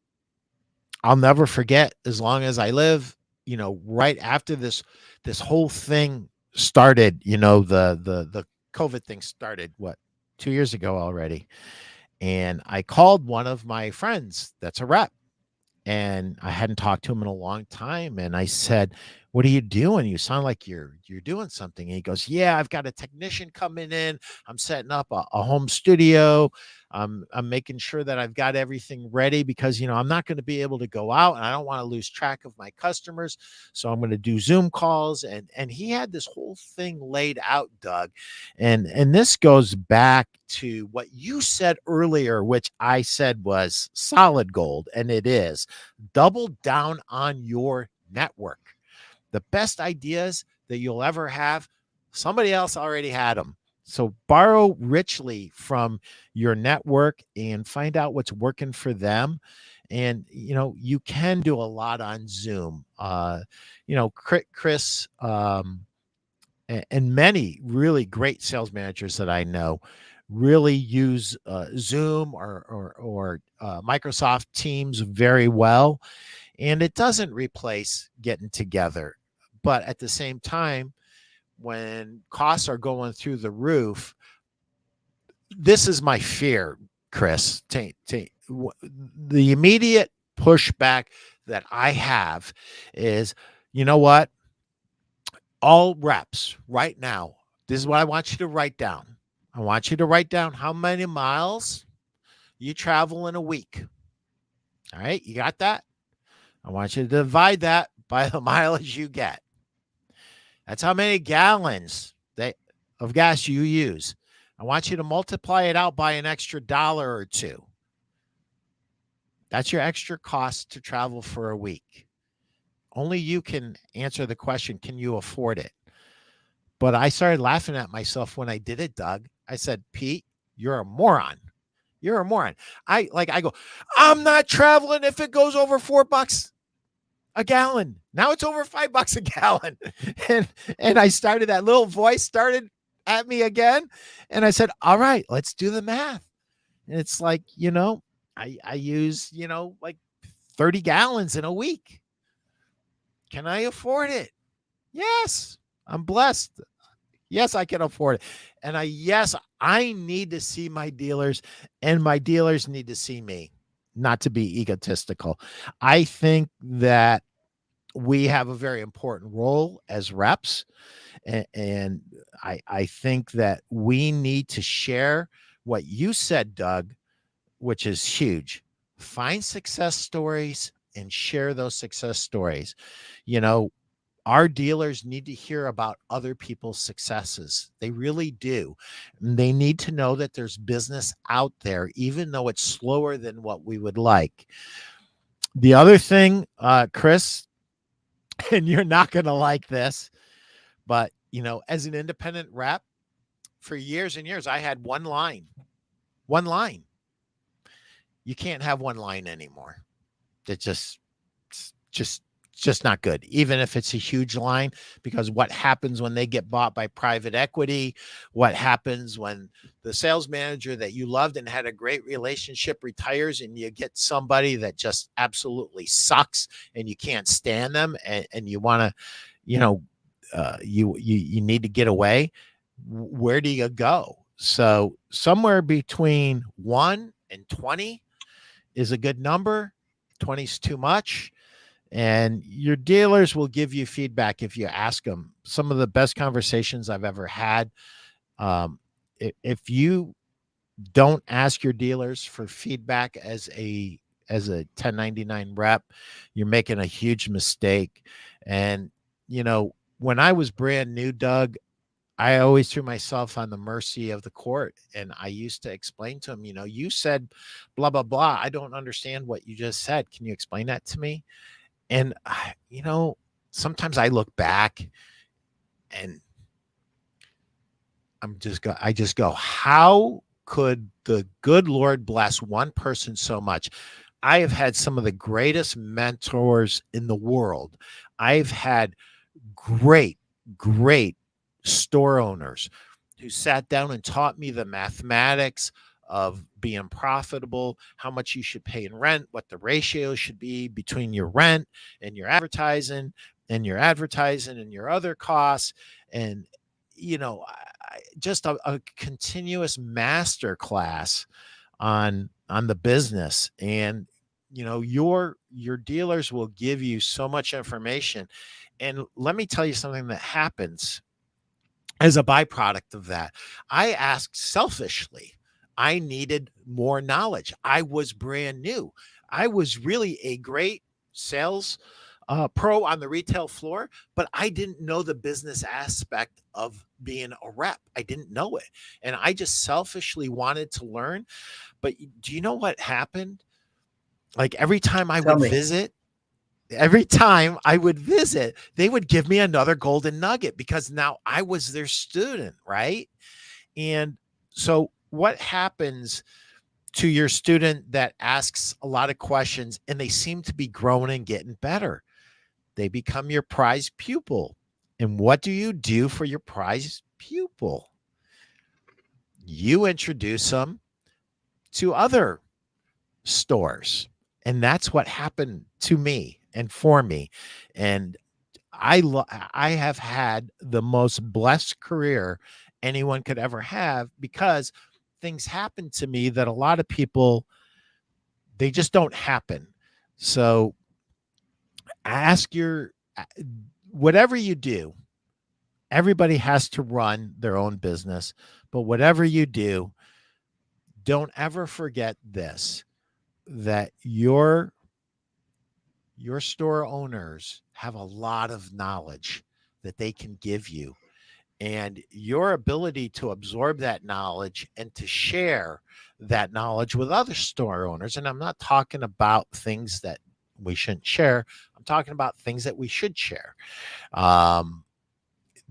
[SPEAKER 1] I'll never forget as long as I live, right after this whole thing started, the COVID thing started, what, 2 years ago already. And I called one of my friends that's a rep, and I hadn't talked to him in a long time. And I said, "What are you doing? You sound like you're doing something." And he goes, "Yeah, I've got a technician coming in. I'm setting up a home studio. I'm making sure that I've got everything ready because I'm not going to be able to go out, and I don't want to lose track of my customers. So I'm going to do Zoom calls." And he had this whole thing laid out, Doug. And this goes back to what you said earlier, which I said was solid gold, and it is: double down on your network. The best ideas that you'll ever have, somebody else already had them. So borrow richly from your network and find out what's working for them. And you can do a lot on Zoom. Chris, and many really great sales managers that I know really use Zoom or Microsoft Teams very well, and it doesn't replace getting together. But at the same time, when costs are going through the roof, this is my fear, Chris. The immediate pushback that I have is, you know what? All reps right now, this is what I want you to write down. I want you to write down how many miles you travel in a week. All right, you got that? I want you to divide that by the mileage you get. That's how many gallons of gas you use. I want you to multiply it out by an extra dollar or two. That's your extra cost to travel for a week. Only you can answer the question, can you afford it? But I started laughing at myself when I did it, Doug. I said, Pete, you're a moron. You're a moron. I go, I'm not traveling if it goes over $4 a gallon. Now it's over $5 a gallon. And I started, that little voice started at me again. And I said, all right, let's do the math. And it's like, I use, like 30 gallons in a week. Can I afford it? Yes. I'm blessed. Yes, I can afford it. And yes, I need to see my dealers, and my dealers need to see me, not to be egotistical. I think that we have a very important role as reps. And I think that we need to share what you said, Doug, which is huge. Find success stories and share those success stories. You know, our dealers need to hear about other people's successes. They really do. They need to know that there's business out there, even though it's slower than what we would like. The other thing, Chris, and you're not going to like this, but as an independent rep for years and years, I had one line. One line. You can't have one line anymore. It just just not good, even if it's a huge line, because what happens when they get bought by private equity, what happens when the sales manager that you loved and had a great relationship retires, and you get somebody that just absolutely sucks and you can't stand them, and you want to, you know you need to get away. Where do you go? So somewhere between 1 and 20 is a good number. 20 is too much, and your dealers will give you feedback if you ask them. Some of the best conversations I've ever had. Um, if you don't ask your dealers for feedback as a 1099 rep, you're making a huge mistake. And when I was brand new, Doug, I always threw myself on the mercy of the court. And I used to explain to him, you said blah, blah, blah. I don't understand what you just said. Can you explain that to me? And, sometimes I look back and I just go, how could the good Lord bless one person so much? I have had some of the greatest mentors in the world. I've had great, great store owners who sat down and taught me the mathematics of being profitable, how much you should pay in rent, what the ratio should be between your rent and your advertising and your other costs. And, just a continuous master class on the business. And your dealers will give you so much information. And let me tell you something that happens as a byproduct of that. I asked selfishly. I needed more knowledge. I was brand new. I was really a great sales pro on the retail floor, but I didn't know the business aspect of being a rep. I didn't know it. And I just selfishly wanted to learn. But do you know what happened? Like
[SPEAKER 2] Tell me.
[SPEAKER 1] every time I would visit, they would give me another golden nugget because now I was their student, right? And so, what happens to your student that asks a lot of questions and they seem to be growing and getting better? They become your prize pupil. And what do you do for your prize pupil? You introduce them to other stores. And that's what happened to me and for me. And I have had the most blessed career anyone could ever have, because things happen to me that a lot of people, they just don't happen. So ask your whatever you do, everybody has to run their own business, but whatever you do, don't ever forget this, that your store owners have a lot of knowledge that they can give you, and your ability to absorb that knowledge and to share that knowledge with other store owners. And I'm not talking about things that we shouldn't share, I'm talking about things that we should share. um,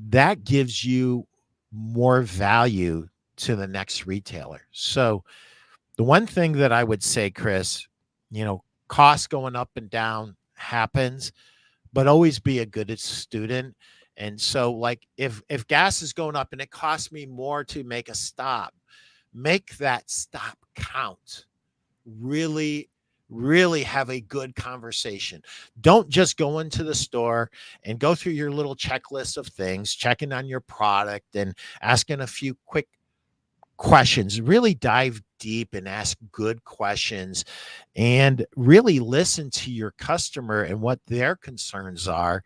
[SPEAKER 1] that gives you more value to the next retailer. So the one thing that I would say, Chris, costs going up and down happens, but always be a good student. And so, like, if gas is going up and it costs me more to make a stop, make that stop count. Really, really have a good conversation. Don't just go into the store and go through your little checklist of things, checking on your product and asking a few quick questions. Really dive deep and ask good questions and really listen to your customer and what their concerns are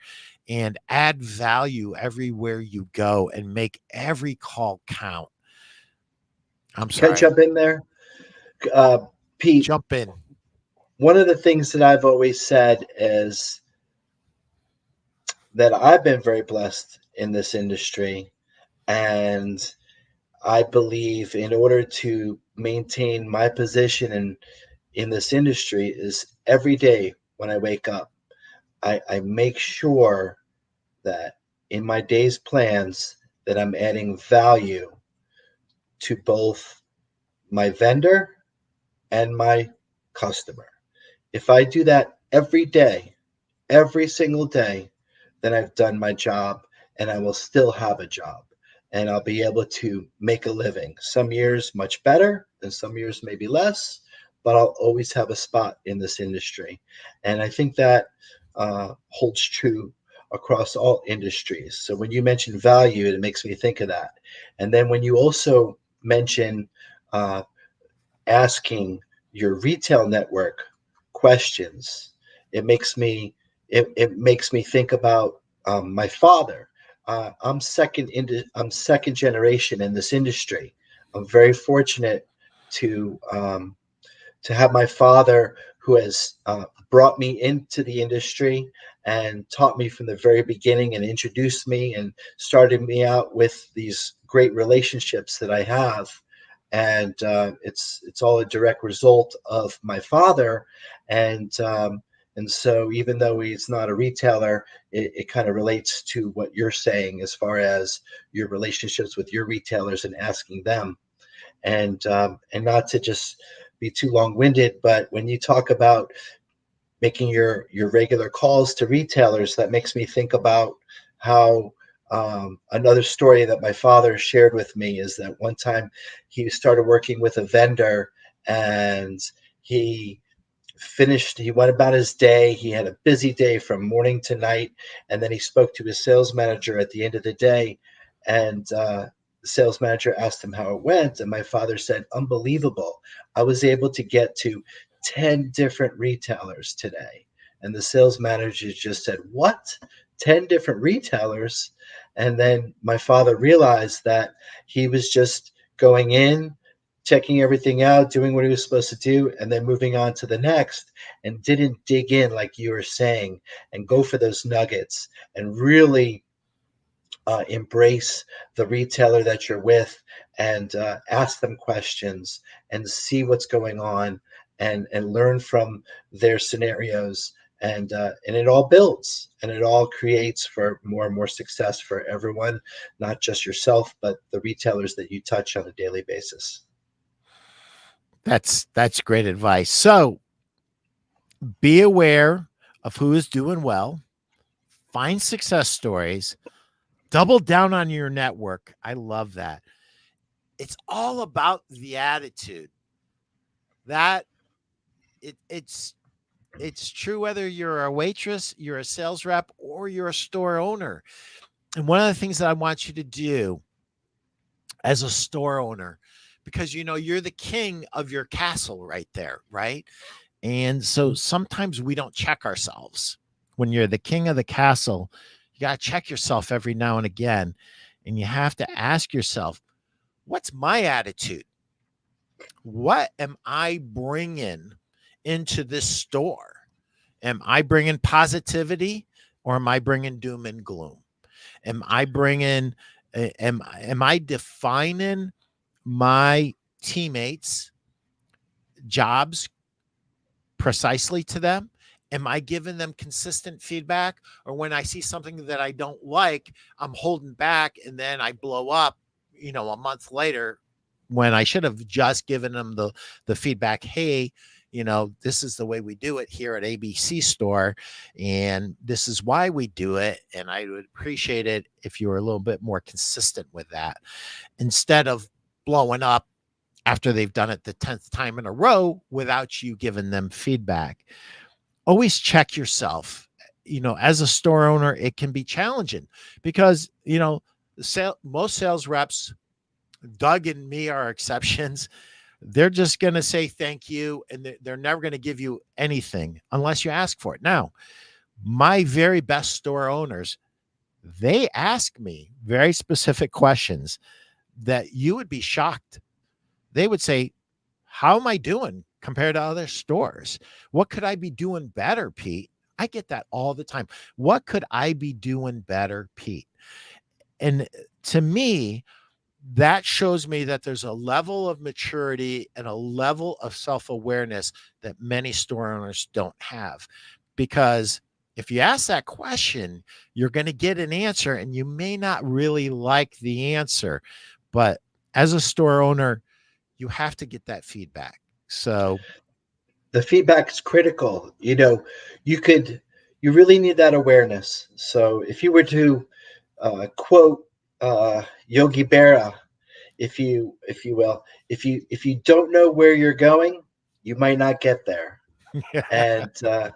[SPEAKER 1] and add value everywhere you go and make every call count. I'm
[SPEAKER 2] Can I
[SPEAKER 1] sorry.
[SPEAKER 2] jump in there? Uh, Pete,
[SPEAKER 1] Jump in.
[SPEAKER 2] one of the things that I've always said is that I've been very blessed in this industry. And I believe in order to maintain my position in this industry is every day when I wake up, I make sure that in my day's plans that I'm adding value to both my vendor and my customer. If I do that every day, every single day, then I've done my job and I will still have a job and I'll be able to make a living. Some years much better and some years maybe less, but I'll always have a spot in this industry. And I think that holds true across all industries. So when you mention value, it makes me think of that. And then when you also mention uh, asking your retail network questions, it makes me it makes me think about my father. I'm second generation in this industry. I'm very fortunate to to have my father who has brought me into the industry and taught me from the very beginning and introduced me and started me out with these great relationships that I have. And it's all a direct result of my father. And and so even though he's not a retailer, it kind of relates to what you're saying as far as your relationships with your retailers and asking them and not to just be too long-winded, but when you talk about making your regular calls to retailers, that makes me think about how another story that my father shared with me is that one time he started working with a vendor and he he went about his day. He had a busy day from morning to night, and then he spoke to his sales manager at the end of the day, and the sales manager asked him how it went, and my father said, unbelievable, I was able to get to 10 different retailers today. And the sales manager just said, what, 10 different retailers? And then my father realized that he was just going in, checking everything out, doing what he was supposed to do, and then moving on to the next, and didn't dig in like you were saying and go for those nuggets and really embrace the retailer that you're with and ask them questions and see what's going on and learn from their scenarios and it all builds and it all creates for more and more success for everyone, not just yourself but the retailers that you touch on a daily basis.
[SPEAKER 1] That's great advice. So be aware of who is doing well, find success stories, double down on your network. I love that. It's all about the attitude. That it's true whether you're a waitress, you're a sales rep, or you're a store owner. And one of the things that I want you to do as a store owner, because you're the king of your castle right there, right? And so sometimes we don't check ourselves. When you're the king of the castle, you got to check yourself every now and again. And you have to ask yourself, what's my attitude? What am I bringing into this store? Am I bringing positivity or am I bringing doom and gloom? Am I bringing, am I defining my teammates' jobs precisely to them? Am I giving them consistent feedback? Or when I see something that I don't like, I'm holding back and then I blow up, a month later when I should have just given them the feedback. Hey, this is the way we do it here at ABC store. And this is why we do it. And I would appreciate it if you were a little bit more consistent with that instead of blowing up after they've done it the 10th time in a row without you giving them feedback. Always check yourself. As a store owner, it can be challenging because, most sales reps, Doug and me are exceptions. They're just going to say thank you, and they're never going to give you anything unless you ask for it. Now, my very best store owners, they ask me very specific questions that you would be shocked. They would say, how am I doing compared to other stores? What could I be doing better, Pete? I get that all the time. What could I be doing better, Pete? And to me, that shows me that there's a level of maturity and a level of self-awareness that many store owners don't have. Because if you ask that question, you're going to get an answer and you may not really like the answer. But as a store owner, you have to get that feedback. So,
[SPEAKER 2] The feedback is critical. You could, you really need that awareness. So if you were to quote Yogi Berra, if you will, if you don't know where you're going, you might not get there.
[SPEAKER 1] yeah.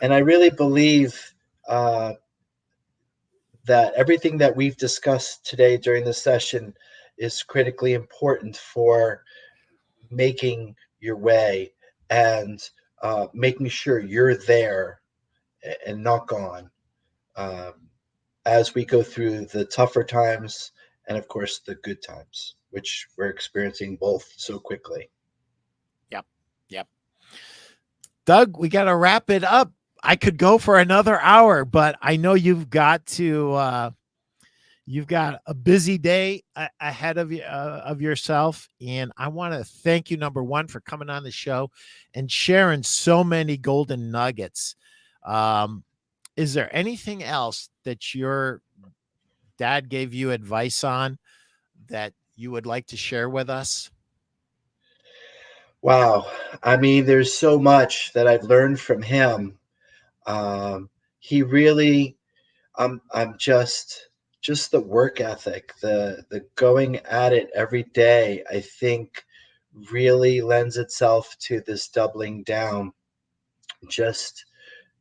[SPEAKER 2] And I really believe uh, that everything that we've discussed today during the session is critically important for making your way and making sure you're there and not gone, um, as we go through the tougher times and, of course, the good times, which we're experiencing both so quickly.
[SPEAKER 1] Yep. Yep. Doug, we got to wrap it up. I could go for another hour, but I know you've got a busy day ahead of you, of yourself, and I want to thank you, number one, for coming on the show and sharing so many golden nuggets. Um, is there anything else that your dad gave you advice on that you would like to share with us?
[SPEAKER 2] Wow. I mean, there's so much that I've learned from him. He really, I'm just the work ethic, the going at it every day, I think really lends itself to this doubling down, just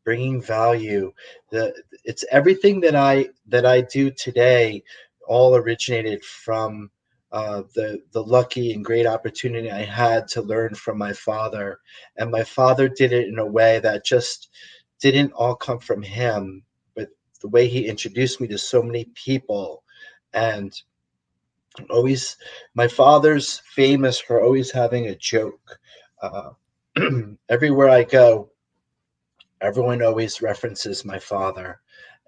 [SPEAKER 2] bringing value. The it's everything that I do today all originated from the lucky and great opportunity I had to learn from my father. And my father did it in a way that just didn't all come from him, but the way he introduced me to so many people. And always, my father's famous for always having a joke. uh, Everywhere I go, everyone always references my father,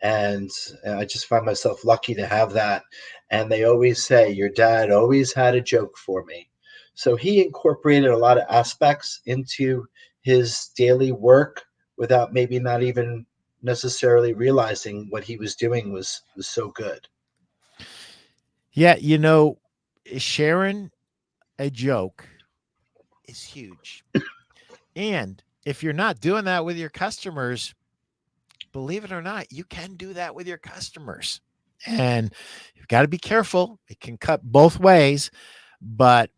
[SPEAKER 2] and I just find myself lucky to have that. And they always say, your dad always had a joke for me. So he incorporated a lot of aspects into his daily work without maybe not even necessarily realizing what he was doing was so good.
[SPEAKER 1] Yeah, sharing a joke is huge. And if you're not doing that with your customers, believe it or not, you can do that with your customers. And you've got to be careful. It can cut both ways, but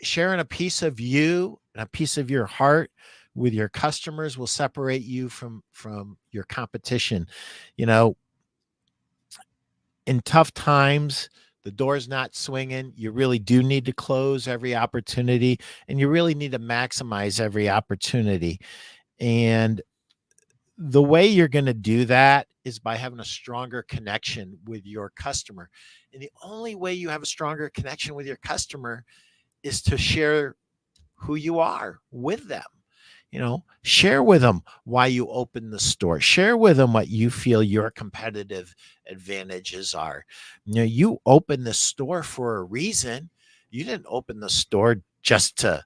[SPEAKER 1] sharing a piece of you and a piece of your heart with your customers will separate you from your competition. You know, in tough times, the door's not swinging. You really do need to close every opportunity, and you really need to maximize every opportunity. And the way you're going to do that is by having a stronger connection with your customer. And the only way you have a stronger connection with your customer is to share who you are with them. Share with them why you open the store. Share with them what you feel your competitive advantages are. You open the store for a reason. You didn't open the store just to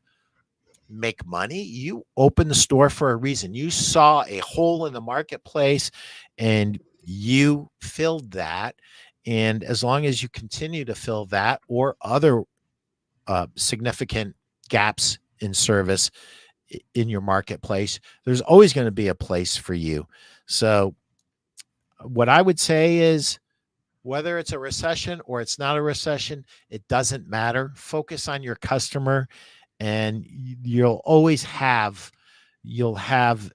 [SPEAKER 1] make money. You opened the store for a reason. You saw a hole in the marketplace and you filled that. And as long as you continue to fill that or other significant gaps in service in your marketplace, there's always going to be a place for you. So, what I would say is Whether it's a recession or it's not a recession, it doesn't matter. Focus on your customer, and you'll always have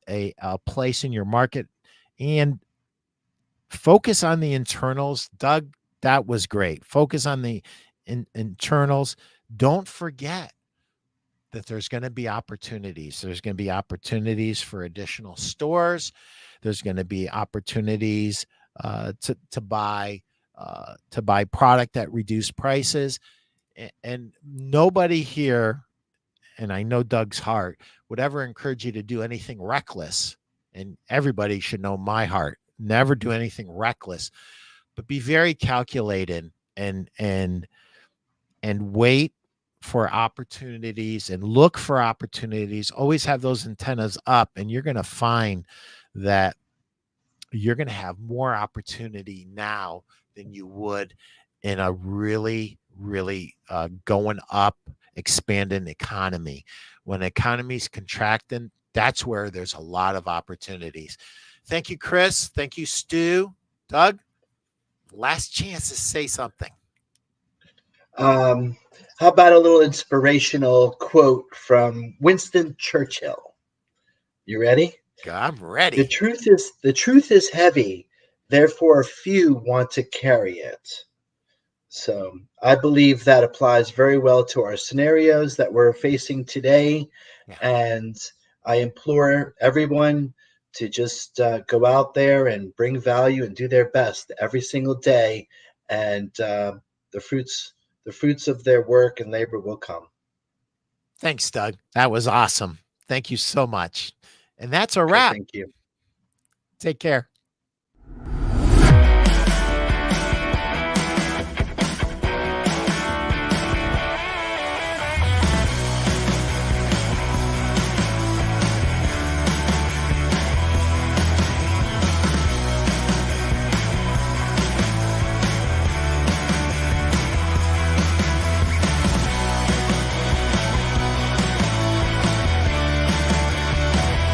[SPEAKER 1] a place in your market. And focus on the internals. Doug, that was great. Focus on the internals. Don't forget that there's going to be opportunities. There's going to be opportunities for additional stores. There's going to be opportunities to buy product at reduced prices. And nobody here, and I know Doug's heart, would ever encourage you to do anything reckless. And everybody should know my heart. Never do anything reckless, but be very calculated and wait for opportunities and look for opportunities. Always have those antennas up, and you're going to find that you're going to have more opportunity now than you would in a really going up, expanding economy. When the economy's contracting, that's where there's a lot of opportunities. Thank you, Chris. Thank you, Stu. Doug, last chance to say something.
[SPEAKER 2] Um, how about a little inspirational quote from Winston Churchill? You ready?
[SPEAKER 1] I'm ready.
[SPEAKER 2] The truth is heavy, therefore few want to carry it. So I believe that applies very well to our scenarios that we're facing today.
[SPEAKER 1] Yeah.
[SPEAKER 2] And I implore everyone to just go out there and bring value and do their best every single day, and the fruits of their work and labor will come.
[SPEAKER 1] Thanks, Doug. That was awesome. Thank you so much. And that's a
[SPEAKER 2] Okay,
[SPEAKER 1] wrap.
[SPEAKER 2] thank you.
[SPEAKER 1] Take care.